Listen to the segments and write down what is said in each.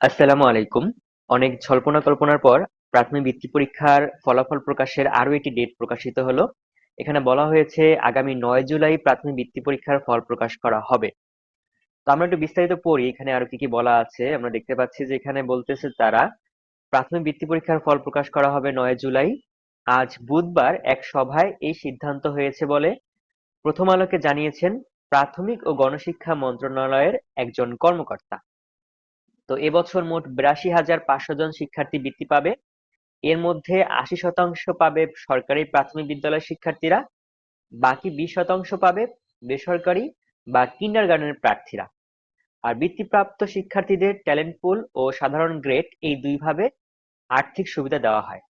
আসসালামু আলাইকুম। অনেক জল্পনা কল্পনার পর প্রাথমিক বৃত্তি পরীক্ষার ফলাফল প্রকাশের আরো একটি ডেট প্রকাশিত হলো। এখানে বলা হয়েছে আগামী ৯ জুলাই প্রাথমিক বৃত্তি পরীক্ষার ফল প্রকাশ করা হবে। তো আমরা একটু বিস্তারিত পড়ি এখানে আরো কি কি বলা আছে। আমরা দেখতে পাচ্ছি যে এখানে বলতেছে তারা প্রাথমিক বৃত্তি পরীক্ষার ফল প্রকাশ করা হবে ৯ জুলাই। আজ বুধবার এক সভায় এই সিদ্ধান্ত হয়েছে বলে প্রথম আলোকে জানিয়েছেন প্রাথমিক ও গণশিক্ষা মন্ত্রণালয়ের একজন কর্মকর্তা। তো এবছর মোট ৮২,৫০০ জন শিক্ষার্থী বৃত্তি পাবে। এর মধ্যে ৮০% পাবে সরকারি প্রাথমিক বিদ্যালয়ের শিক্ষার্থীরা, বাকি ২০% পাবে বেসরকারি বা কিন্ডারগার্টেনের প্রার্থীরা। আর বৃত্তিপ্রাপ্ত শিক্ষার্থীদের ট্যালেন্ট পুল ও সাধারণ গ্রেড এই দুই ভাবে আর্থিক সুবিধা দেওয়া হয়।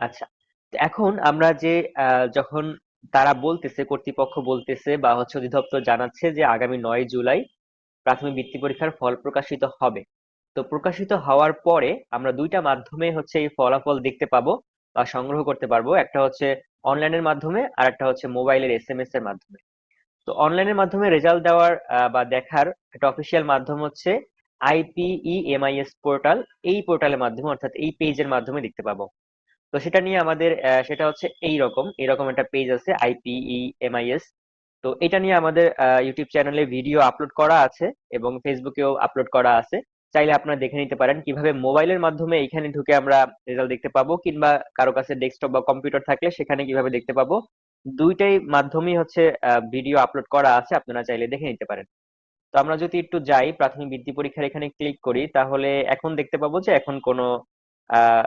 আচ্ছা, তো এখন আমরা যে যখন তারা বলতেছে, কর্তৃপক্ষ বলতেছে বা অধিদপ্তর জানাচ্ছে যে আগামী ৯ জুলাই প্রাথমিক বৃত্তি পরীক্ষার ফল প্রকাশিত হবে। তো প্রকাশিত হওয়ার পরে আমরা দুইটা মাধ্যমে এই ফলাফল দেখতে পাবো বা সংগ্রহ করতে পারবো। একটা হচ্ছে অনলাইনের মাধ্যমে আর একটা হচ্ছে মোবাইলের এসএমএস এর মাধ্যমে। তো অনলাইনের মাধ্যমে রেজাল্ট দেওয়ার বা দেখার একটা অফিসিয়াল মাধ্যম হচ্ছে IPEMIS পোর্টাল। এই পোর্টালের মাধ্যমে অর্থাৎ এই পেজের মাধ্যমে দেখতে পাবো। তো সেটা নিয়ে আমাদের সেটা হচ্ছে এরকম একটা পেজ আছে IPEMIS। তো এটা নিয়ে আমাদের ইউটিউব চ্যানেলে ভিডিও আপলোড করা আছে এবং ফেসবুকেও আপলোড করা আছে। চাইলে আপনারা দেখে নিতে পারেন কিভাবে মোবাইলের মাধ্যমে এখানে ঢুকে আমরা রেজাল্ট দেখতে পাবো, কিংবা কারো কাছে ডেস্কটপ বা কম্পিউটার থাকলে সেখানে কিভাবে দেখতে পাবো। দুইটাই মাধ্যমেই ভিডিও আপলোড করা আছে, আপনারা চাইলে দেখে নিতে পারেন। তো আমরা যদি একটু যাই প্রাথমিক বৃত্তি পরীক্ষার এখানে ক্লিক করি, তাহলে এখন দেখতে পাবো যে এখন কোনো আহ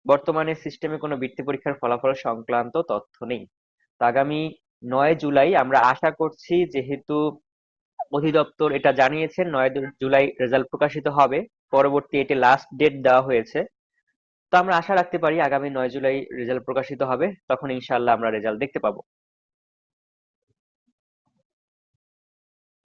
বর্তমানে সিস্টেমে কোনো বৃত্তি পরীক্ষার ফলাফল সংক্রান্ত তথ্য নেই। তো আগামী ৯ জুলাই আমরা আশা করছি, যেহেতু অধিদপ্তর এটা জানিয়েছেন ৯ জুলাই রেজাল্ট প্রকাশিত হবে, পরবর্তী এটি লাস্ট ডেট দেওয়া হয়েছে। তো আমরা আশা রাখতে পারি আগামী ৯ জুলাই রেজাল্ট প্রকাশিত হবে, তখন ইনশাআল্লাহ আমরা রেজাল্ট দেখতে পাবো।